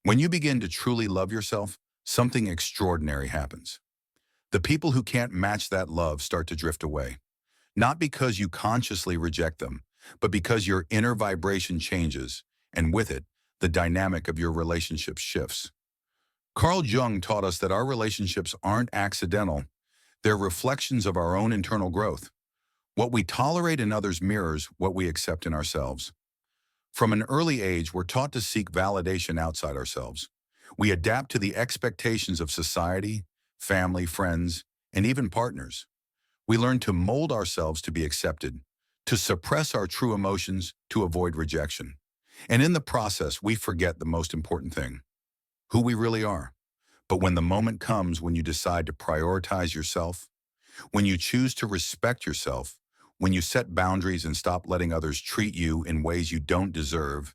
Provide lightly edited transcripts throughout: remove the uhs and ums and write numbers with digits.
When you begin to truly love yourself, something extraordinary happens. The people who can't match that love start to drift away, not because you consciously reject them, but because your inner vibration changes, and with it, the dynamic of your relationship shifts. Carl Jung taught us that our relationships aren't accidental, they're reflections of our own internal growth. What we tolerate in others mirrors what we accept in ourselves. From an early age, we're taught to seek validation outside ourselves. We adapt to the expectations of society, family, friends, and even partners. We learn to mold ourselves to be accepted, to suppress our true emotions to avoid rejection. And in the process, we forget the most important thing, who we really are. But when the moment comes when you decide to prioritize yourself, when you choose to respect yourself, when you set boundaries and stop letting others treat you in ways you don't deserve,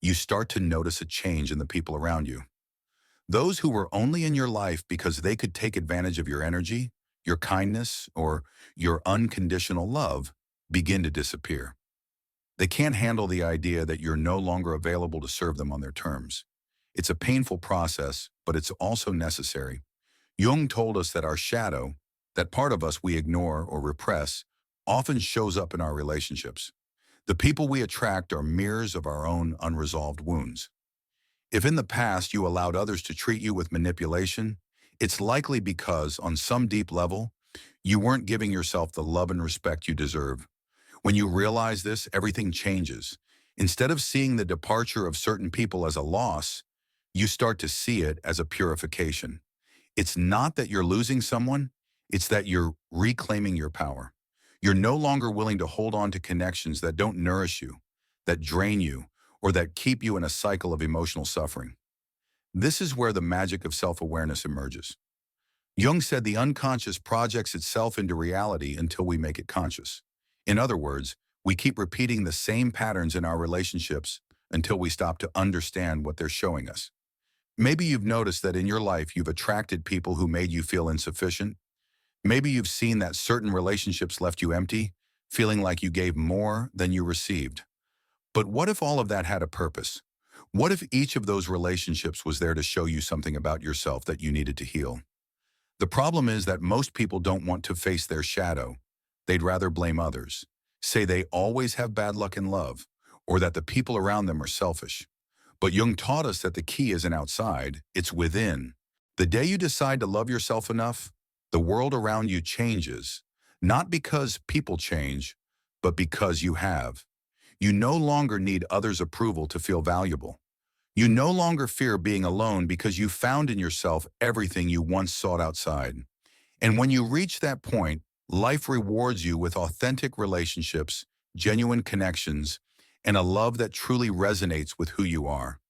you start to notice a change in the people around you. Those who were only in your life because they could take advantage of your energy, your kindness, or your unconditional love begin to disappear. They can't handle the idea that you're no longer available to serve them on their terms. It's a painful process, but it's also necessary. Jung told us that our shadow, that part of us we ignore or repress, often shows up in our relationships. The people we attract are mirrors of our own unresolved wounds. If in the past you allowed others to treat you with manipulation, it's likely because, on some deep level, you weren't giving yourself the love and respect you deserve. When you realize this, everything changes. Instead of seeing the departure of certain people as a loss, you start to see it as a purification. It's not that you're losing someone, it's that you're reclaiming your power. You're no longer willing to hold on to connections that don't nourish you, that drain you, or that keep you in a cycle of emotional suffering. This is where the magic of self-awareness emerges. Jung said the unconscious projects itself into reality until we make it conscious. In other words, we keep repeating the same patterns in our relationships until we stop to understand what they're showing us. Maybe you've noticed that in your life you've attracted people who made you feel insufficient. Maybe you've seen that certain relationships left you empty, feeling like you gave more than you received. But what if all of that had a purpose? What if each of those relationships was there to show you something about yourself that you needed to heal? The problem is that most people don't want to face their shadow. They'd rather blame others, say they always have bad luck in love, or that the people around them are selfish. But Jung taught us that the key isn't outside, it's within. The day you decide to love yourself enough, the world around you changes, not because people change, but because you have. You no longer need others' approval to feel valuable. You no longer fear being alone because you found in yourself everything you once sought outside. And when you reach that point, life rewards you with authentic relationships, genuine connections, and a love that truly resonates with who you are.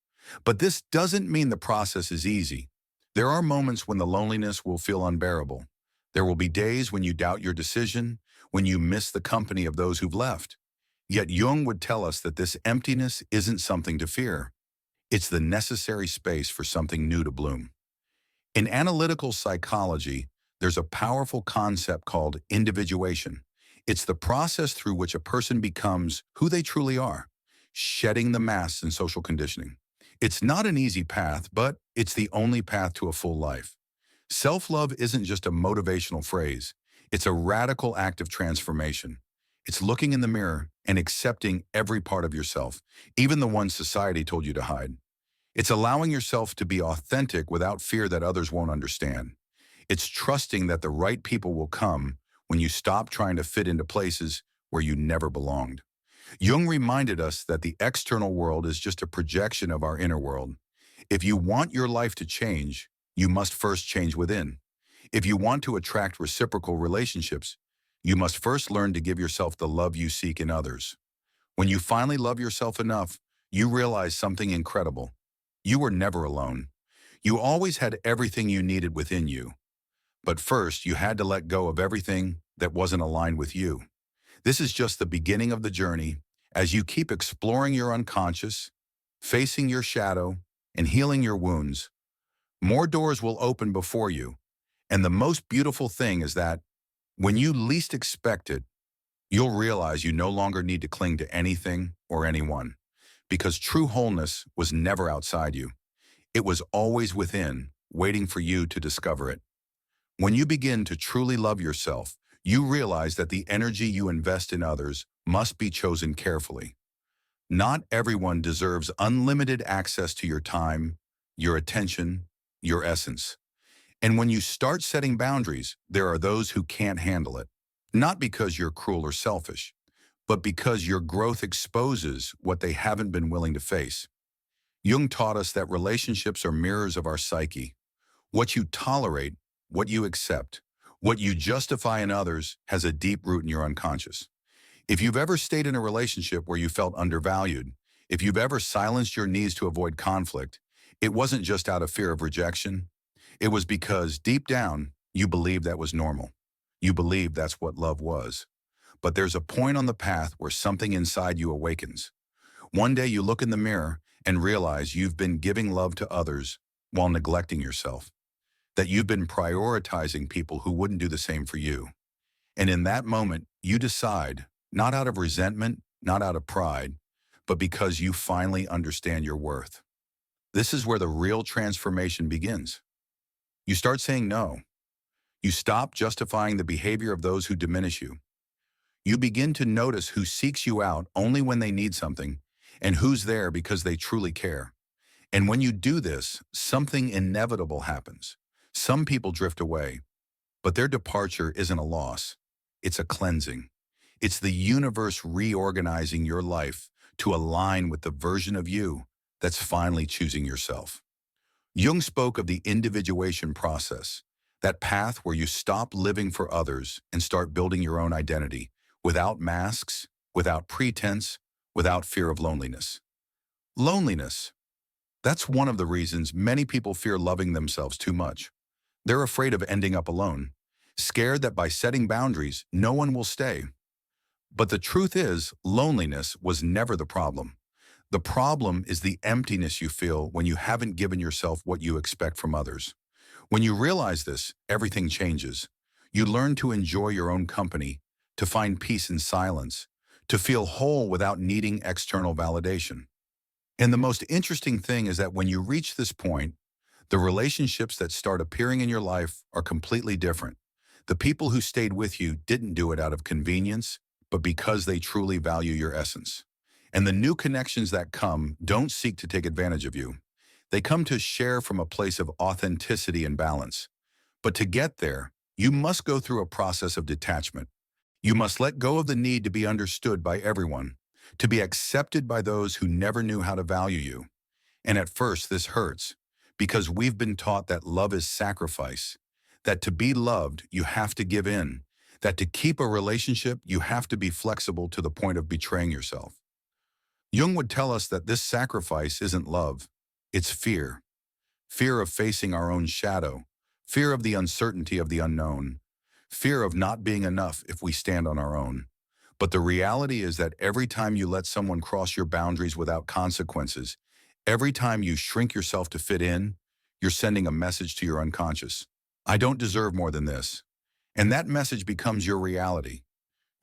But this doesn't mean the process is easy. There are moments when the loneliness will feel unbearable. There will be days when you doubt your decision, when you miss the company of those who've left. Yet Jung would tell us that this emptiness isn't something to fear. It's the necessary space for something new to bloom. In analytical psychology, there's a powerful concept called individuation. It's the process through which a person becomes who they truly are, shedding the masks and social conditioning. It's not an easy path, but it's the only path to a full life. Self-love isn't just a motivational phrase. It's a radical act of transformation. It's looking in the mirror and accepting every part of yourself, even the ones society told you to hide. It's allowing yourself to be authentic without fear that others won't understand. It's trusting that the right people will come when you stop trying to fit into places where you never belonged. Jung reminded us that the external world is just a projection of our inner world. If you want your life to change, you must first change within. If you want to attract reciprocal relationships, you must first learn to give yourself the love you seek in others. When you finally love yourself enough, you realize something incredible. You were never alone. You always had everything you needed within you. But first, you had to let go of everything that wasn't aligned with you. This is just the beginning of the journey. As you keep exploring your unconscious, facing your shadow, and healing your wounds, more doors will open before you. And the most beautiful thing is that when you least expect it, you'll realize you no longer need to cling to anything or anyone, because true wholeness was never outside you. It was always within, waiting for you to discover it. When you begin to truly love yourself, you realize that the energy you invest in others must be chosen carefully. Not everyone deserves unlimited access to your time, your attention, your essence. And when you start setting boundaries, there are those who can't handle it. Not because you're cruel or selfish, but because your growth exposes what they haven't been willing to face. Jung taught us that relationships are mirrors of our psyche. What you tolerate, what you accept, what you justify in others has a deep root in your unconscious. If you've ever stayed in a relationship where you felt undervalued, if you've ever silenced your needs to avoid conflict, it wasn't just out of fear of rejection. It was because deep down, you believed that was normal. You believed that's what love was. But there's a point on the path where something inside you awakens. One day you look in the mirror and realize you've been giving love to others while neglecting yourself, that you've been prioritizing people who wouldn't do the same for you. And in that moment, you decide, not out of resentment, not out of pride, but because you finally understand your worth. This is where the real transformation begins. You start saying no. You stop justifying the behavior of those who diminish you. You begin to notice who seeks you out only when they need something and who's there because they truly care. And when you do this, something inevitable happens. Some people drift away, but their departure isn't a loss. It's a cleansing. It's the universe reorganizing your life to align with the version of you that's finally choosing yourself. Jung spoke of the individuation process, that path where you stop living for others and start building your own identity, without masks, without pretense, without fear of loneliness. Loneliness. That's one of the reasons many people fear loving themselves too much. They're afraid of ending up alone, scared that by setting boundaries, no one will stay. But the truth is, loneliness was never the problem. The problem is the emptiness you feel when you haven't given yourself what you expect from others. When you realize this, everything changes. You learn to enjoy your own company, to find peace in silence, to feel whole without needing external validation. And the most interesting thing is that when you reach this point, the relationships that start appearing in your life are completely different. The people who stayed with you didn't do it out of convenience, but because they truly value your essence. And the new connections that come don't seek to take advantage of you. They come to share from a place of authenticity and balance. But to get there, you must go through a process of detachment. You must let go of the need to be understood by everyone, to be accepted by those who never knew how to value you. And at first, this hurts, because we've been taught that love is sacrifice, that to be loved, you have to give in, that to keep a relationship, you have to be flexible to the point of betraying yourself. Jung would tell us that this sacrifice isn't love, it's fear. Fear of facing our own shadow, fear of the uncertainty of the unknown, fear of not being enough if we stand on our own. But the reality is that every time you let someone cross your boundaries without consequences, every time you shrink yourself to fit in, you're sending a message to your unconscious. I don't deserve more than this. And that message becomes your reality.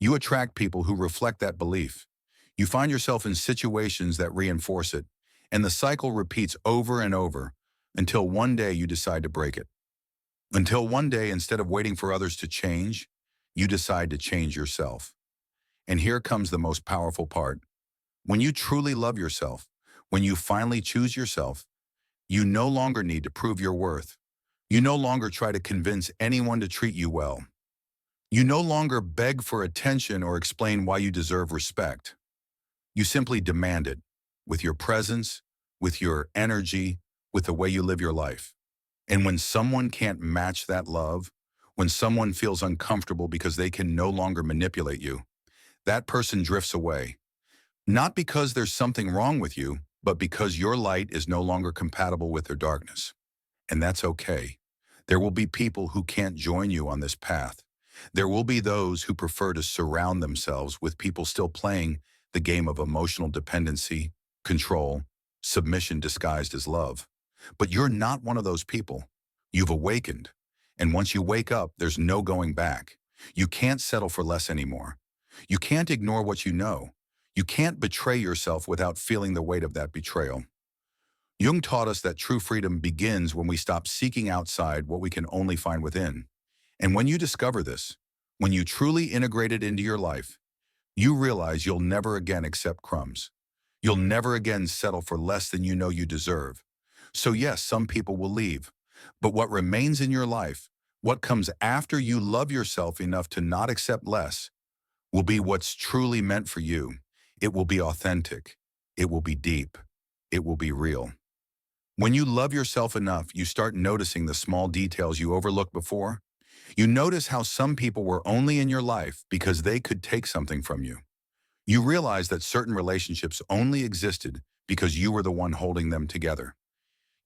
You attract people who reflect that belief. You find yourself in situations that reinforce it, and the cycle repeats over and over until one day you decide to break it. Until one day, instead of waiting for others to change, you decide to change yourself. And here comes the most powerful part. When you truly love yourself, when you finally choose yourself, you no longer need to prove your worth. You no longer try to convince anyone to treat you well. You no longer beg for attention or explain why you deserve respect. You simply demand it, with your presence, with your energy, with the way you live your life. And when someone can't match that love, when someone feels uncomfortable because they can no longer manipulate you, that person drifts away. Not because there's something wrong with you, but because your light is no longer compatible with their darkness. And that's okay. There will be people who can't join you on this path. There will be those who prefer to surround themselves with people still playing the game of emotional dependency, control, submission disguised as love. But you're not one of those people. You've awakened. And once you wake up, there's no going back. You can't settle for less anymore. You can't ignore what you know. You can't betray yourself without feeling the weight of that betrayal. Jung taught us that true freedom begins when we stop seeking outside what we can only find within. And when you discover this, when you truly integrate it into your life, you realize you'll never again accept crumbs. You'll never again settle for less than you know you deserve. So yes, some people will leave, but what remains in your life, what comes after you love yourself enough to not accept less, will be what's truly meant for you. It will be authentic. It will be deep. It will be real. When you love yourself enough, you start noticing the small details you overlooked before. You notice how some people were only in your life because they could take something from you. You realize that certain relationships only existed because you were the one holding them together.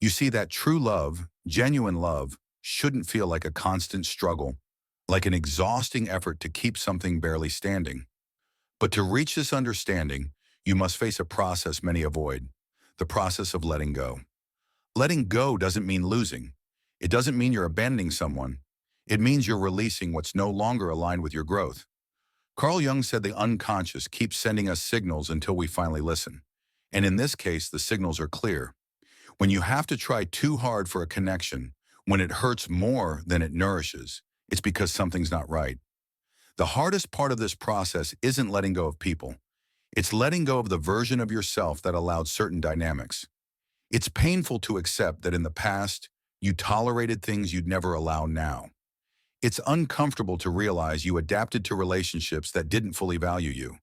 You see that true love, genuine love, shouldn't feel like a constant struggle, like an exhausting effort to keep something barely standing. But to reach this understanding, you must face a process many avoid, the process of letting go. Letting go doesn't mean losing. It doesn't mean you're abandoning someone. It means you're releasing what's no longer aligned with your growth. Carl Jung said the unconscious keeps sending us signals until we finally listen. And in this case, the signals are clear. When you have to try too hard for a connection, when it hurts more than it nourishes, it's because something's not right. The hardest part of this process isn't letting go of people. It's letting go of the version of yourself that allowed certain dynamics. It's painful to accept that in the past, you tolerated things you'd never allow now. It's uncomfortable to realize you adapted to relationships that didn't fully value you.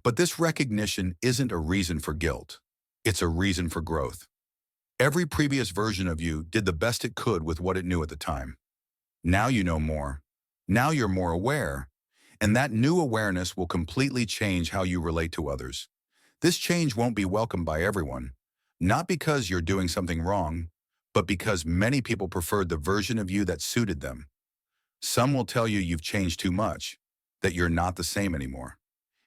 But this recognition isn't a reason for guilt. It's a reason for growth. Every previous version of you did the best it could with what it knew at the time. Now you know more. Now you're more aware. And that new awareness will completely change how you relate to others. This change won't be welcomed by everyone, not because you're doing something wrong, but because many people preferred the version of you that suited them. Some will tell you you've changed too much, that you're not the same anymore.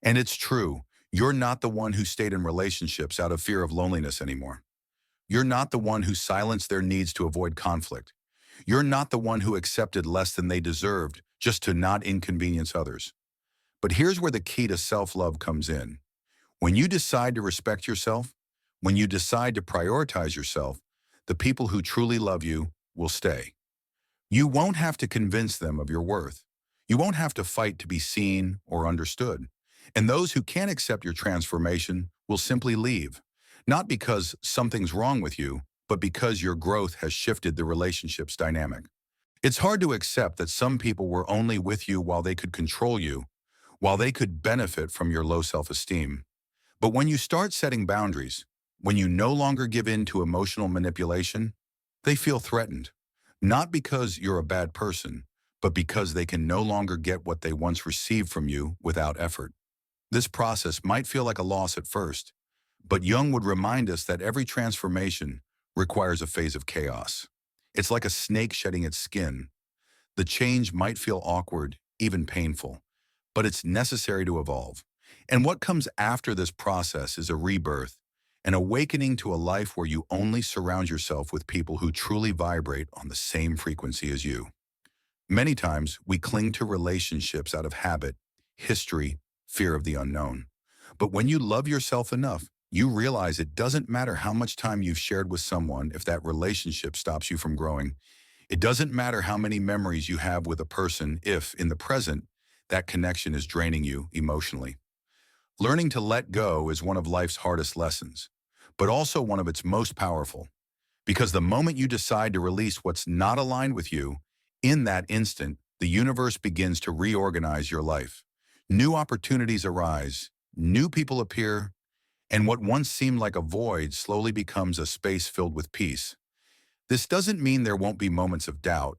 And it's true, you're not the one who stayed in relationships out of fear of loneliness anymore. You're not the one who silenced their needs to avoid conflict. You're not the one who accepted less than they deserved just to not inconvenience others. But here's where the key to self-love comes in. When you decide to respect yourself, when you decide to prioritize yourself, the people who truly love you will stay. You won't have to convince them of your worth. You won't have to fight to be seen or understood. And those who can't accept your transformation will simply leave, not because something's wrong with you, but because your growth has shifted the relationship's dynamic. It's hard to accept that some people were only with you while they could control you, while they could benefit from your low self-esteem. But when you start setting boundaries, when you no longer give in to emotional manipulation, they feel threatened. Not because you're a bad person, but because they can no longer get what they once received from you without effort. This process might feel like a loss at first, but Jung would remind us that every transformation requires a phase of chaos. It's like a snake shedding its skin. The change might feel awkward, even painful, but it's necessary to evolve. And what comes after this process is a rebirth, an awakening to a life where you only surround yourself with people who truly vibrate on the same frequency as you. Many times, we cling to relationships out of habit, history, fear of the unknown. But when you love yourself enough, you realize it doesn't matter how much time you've shared with someone if that relationship stops you from growing. It doesn't matter how many memories you have with a person if, in the present, that connection is draining you emotionally. Learning to let go is one of life's hardest lessons, but also one of its most powerful. Because the moment you decide to release what's not aligned with you, in that instant, the universe begins to reorganize your life. New opportunities arise, new people appear, and what once seemed like a void slowly becomes a space filled with peace. This doesn't mean there won't be moments of doubt.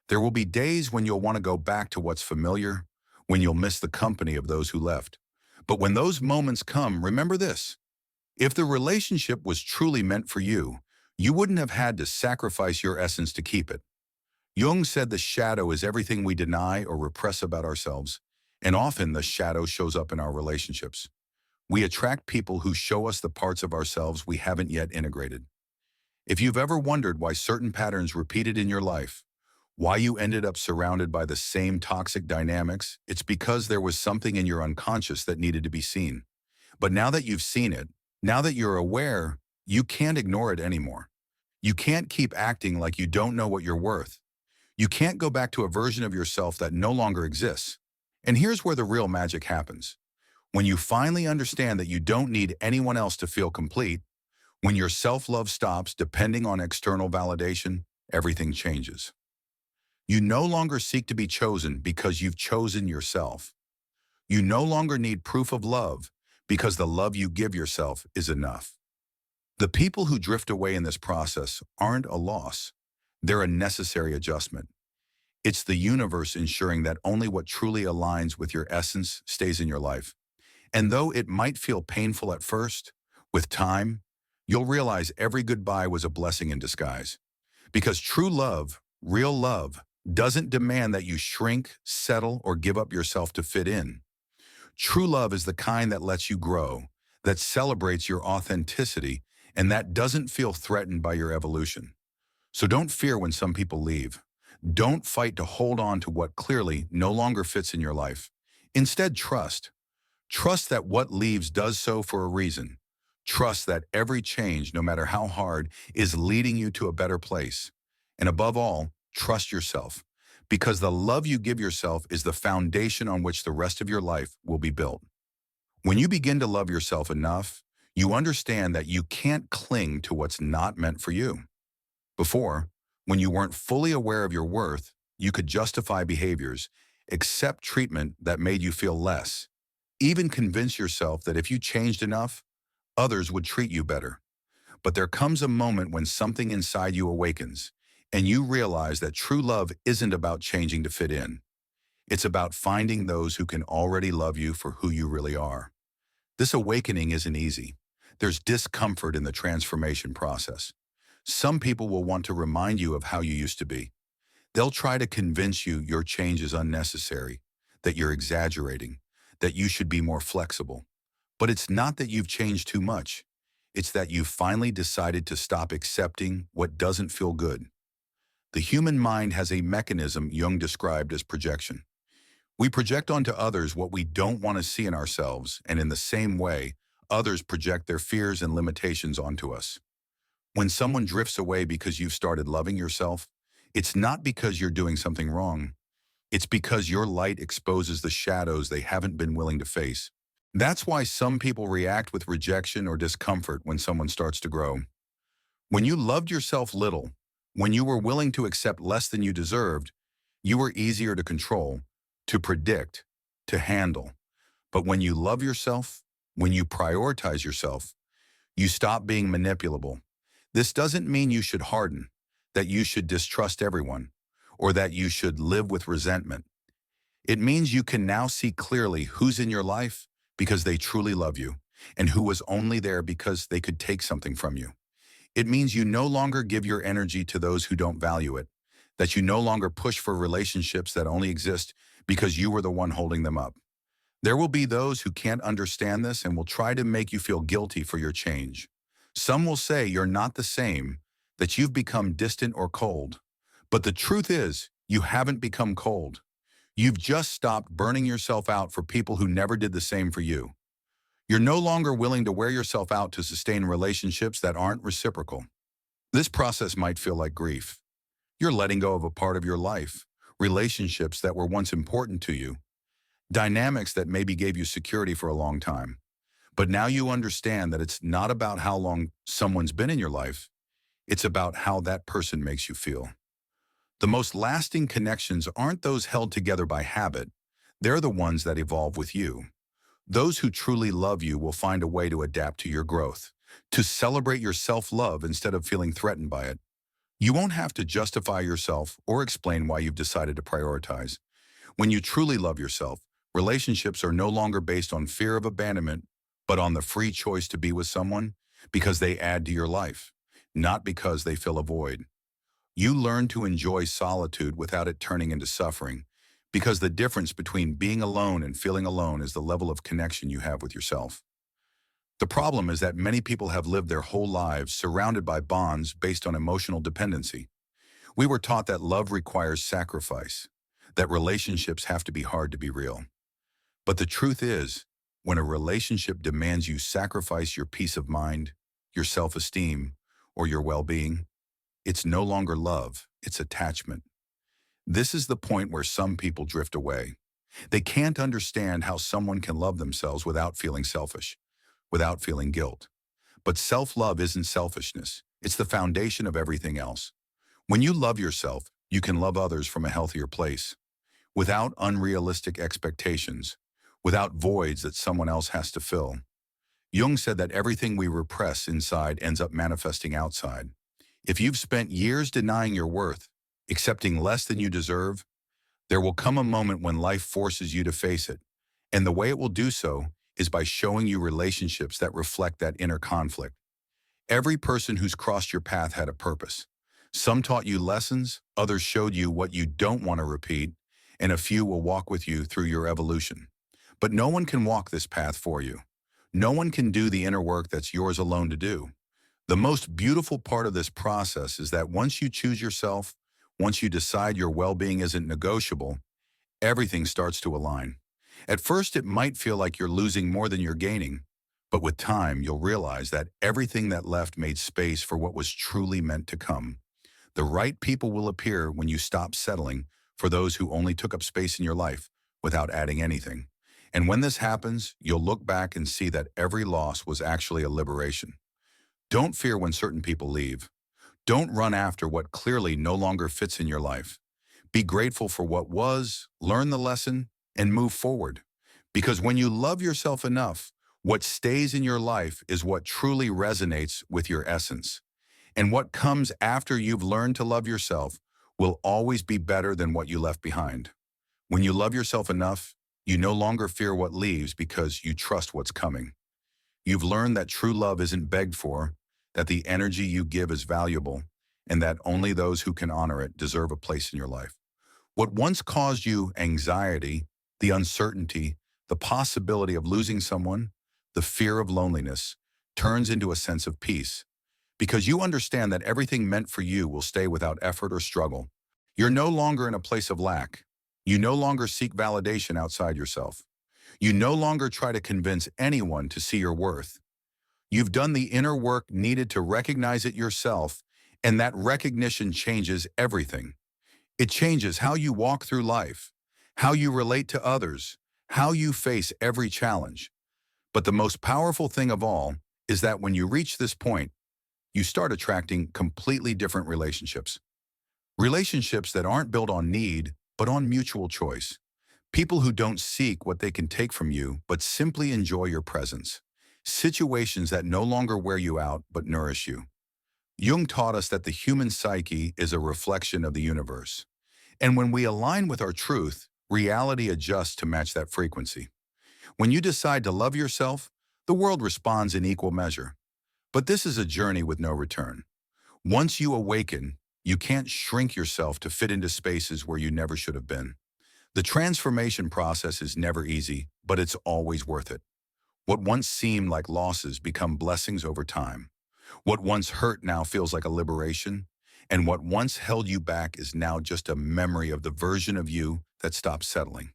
There will be days when you'll want to go back to what's familiar, when you'll miss the company of those who left. But when those moments come, remember this. If the relationship was truly meant for you, you wouldn't have had to sacrifice your essence to keep it. Jung said the shadow is everything we deny or repress about ourselves, and often the shadow shows up in our relationships. We attract people who show us the parts of ourselves we haven't yet integrated. If you've ever wondered why certain patterns repeated in your life, why you ended up surrounded by the same toxic dynamics, it's because there was something in your unconscious that needed to be seen. But now that you've seen it, now that you're aware, You can't ignore it anymore. You can't keep acting like you don't know what you're worth. You can't go back to a version of yourself that no longer exists. And here's where the real magic happens. When you finally understand that you don't need anyone else to feel complete, when your self-love stops depending on external validation, everything changes. You no longer seek to be chosen because you've chosen yourself. You no longer need proof of love because the love you give yourself is enough. The people who drift away in this process aren't a loss. They're a necessary adjustment. It's the universe ensuring that only what truly aligns with your essence stays in your life. And though it might feel painful at first, with time, you'll realize every goodbye was a blessing in disguise. Because true love, real love, doesn't demand that you shrink, settle, or give up yourself to fit in. True love is the kind that lets you grow, that celebrates your authenticity, and that doesn't feel threatened by your evolution. So don't fear when some people leave. Don't fight to hold on to what clearly no longer fits in your life. Instead, trust. Trust that what leaves does so for a reason. Trust that every change, no matter how hard, is leading you to a better place. And above all, trust yourself, because the love you give yourself is the foundation on which the rest of your life will be built. When you begin to love yourself enough, you understand that you can't cling to what's not meant for you. Before, when you weren't fully aware of your worth, you could justify behaviors, accept treatment that made you feel less, even convince yourself that if you changed enough, others would treat you better. But there comes a moment when something inside you awakens, and you realize that true love isn't about changing to fit in. It's about finding those who can already love you for who you really are. This awakening isn't easy. There's discomfort in the transformation process. Some people will want to remind you of how you used to be. They'll try to convince you your change is unnecessary, that you're exaggerating, that you should be more flexible. But it's not that you've changed too much. It's that you've finally decided to stop accepting what doesn't feel good. The human mind has a mechanism Jung described as projection. We project onto others what we don't want to see in ourselves, and in the same way, others project their fears and limitations onto us. When someone drifts away because you've started loving yourself, it's not because you're doing something wrong. It's because your light exposes the shadows they haven't been willing to face. That's why some people react with rejection or discomfort when someone starts to grow. When you loved yourself little, when you were willing to accept less than you deserved, you were easier to control, to predict, to handle. But when you love yourself, when you prioritize yourself, you stop being manipulable. This doesn't mean you should harden, that you should distrust everyone, or that you should live with resentment. It means you can now see clearly who's in your life because they truly love you, and who was only there because they could take something from you. It means you no longer give your energy to those who don't value it, that you no longer push for relationships that only exist because you were the one holding them up. There will be those who can't understand this and will try to make you feel guilty for your change. Some will say you're not the same, that you've become distant or cold. But the truth is, you haven't become cold. You've just stopped burning yourself out for people who never did the same for you. You're no longer willing to wear yourself out to sustain relationships that aren't reciprocal. This process might feel like grief. You're letting go of a part of your life, relationships that were once important to you, dynamics that maybe gave you security for a long time. But now you understand that it's not about how long someone's been in your life, it's about how that person makes you feel. The most lasting connections aren't those held together by habit, they're the ones that evolve with you. Those who truly love you will find a way to adapt to your growth, to celebrate your self-love instead of feeling threatened by it. You won't have to justify yourself or explain why you've decided to prioritize. When you truly love yourself, relationships are no longer based on fear of abandonment, but on the free choice to be with someone because they add to your life, not because they fill a void. You learn to enjoy solitude without it turning into suffering, because the difference between being alone and feeling alone is the level of connection you have with yourself. The problem is that many people have lived their whole lives surrounded by bonds based on emotional dependency. We were taught that love requires sacrifice, that relationships have to be hard to be real. But the truth is, when a relationship demands you sacrifice your peace of mind, your self-esteem, or your well-being, it's no longer love, it's attachment. This is the point where some people drift away. They can't understand how someone can love themselves without feeling selfish, without feeling guilt. But self-love isn't selfishness. It's the foundation of everything else. When you love yourself, you can love others from a healthier place, without unrealistic expectations, without voids that someone else has to fill. Jung said that everything we repress inside ends up manifesting outside. If you've spent years denying your worth, accepting less than you deserve, there will come a moment when life forces you to face it. And the way it will do so is by showing you relationships that reflect that inner conflict. Every person who's crossed your path had a purpose. Some taught you lessons, others showed you what you don't want to repeat, and a few will walk with you through your evolution. But no one can walk this path for you. No one can do the inner work that's yours alone to do. The most beautiful part of this process is that once you choose yourself, once you decide your well-being isn't negotiable, everything starts to align. At first, it might feel like you're losing more than you're gaining, but with time, you'll realize that everything that left made space for what was truly meant to come. The right people will appear when you stop settling for those who only took up space in your life without adding anything. And when this happens, you'll look back and see that every loss was actually a liberation. Don't fear when certain people leave. Don't run after what clearly no longer fits in your life. Be grateful for what was, learn the lesson, and move forward. Because when you love yourself enough, what stays in your life is what truly resonates with your essence. And what comes after you've learned to love yourself will always be better than what you left behind. When you love yourself enough, you no longer fear what leaves because you trust what's coming. You've learned that true love isn't begged for, that the energy you give is valuable, and that only those who can honor it deserve a place in your life. What once caused you anxiety, the uncertainty, the possibility of losing someone, the fear of loneliness, turns into a sense of peace. Because you understand that everything meant for you will stay without effort or struggle. You're no longer in a place of lack. You no longer seek validation outside yourself. You no longer try to convince anyone to see your worth. You've done the inner work needed to recognize it yourself, and that recognition changes everything. It changes how you walk through life, how you relate to others, how you face every challenge. But the most powerful thing of all is that when you reach this point, you start attracting completely different relationships. Relationships that aren't built on need, but on mutual choice. People who don't seek what they can take from you, but simply enjoy your presence. Situations that no longer wear you out, but nourish you. Jung taught us that the human psyche is a reflection of the universe. And when we align with our truth, reality adjusts to match that frequency. When you decide to love yourself, the world responds in equal measure. But this is a journey with no return. Once you awaken, you can't shrink yourself to fit into spaces where you never should have been. The transformation process is never easy, but it's always worth it. What once seemed like losses become blessings over time. What once hurt now feels like a liberation, and what once held you back is now just a memory of the version of you that stopped settling.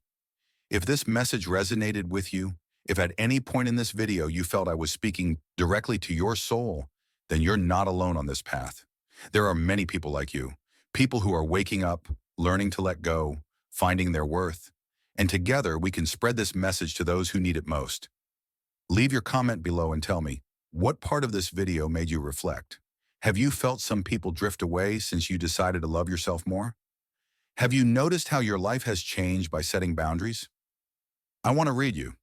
If this message resonated with you, if at any point in this video you felt I was speaking directly to your soul, then you're not alone on this path. There are many people like you, people who are waking up, learning to let go, finding their worth, and together we can spread this message to those who need it most. Leave your comment below and tell me, what part of this video made you reflect? Have you felt some people drift away since you decided to love yourself more? Have you noticed how your life has changed by setting boundaries? I want to read you.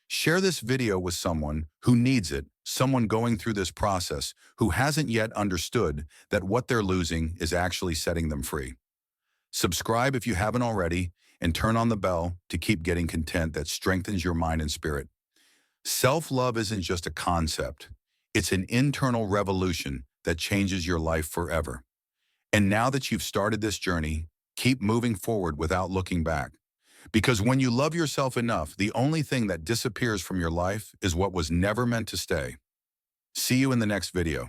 Share this video with someone who needs it, someone going through this process who hasn't yet understood that what they're losing is actually setting them free. Subscribe if you haven't already, and turn on the bell to keep getting content that strengthens your mind and spirit. Self-love isn't just a concept. It's an internal revolution that changes your life forever. And now that you've started this journey, keep moving forward without looking back. Because when you love yourself enough, the only thing that disappears from your life is what was never meant to stay. See you in the next video.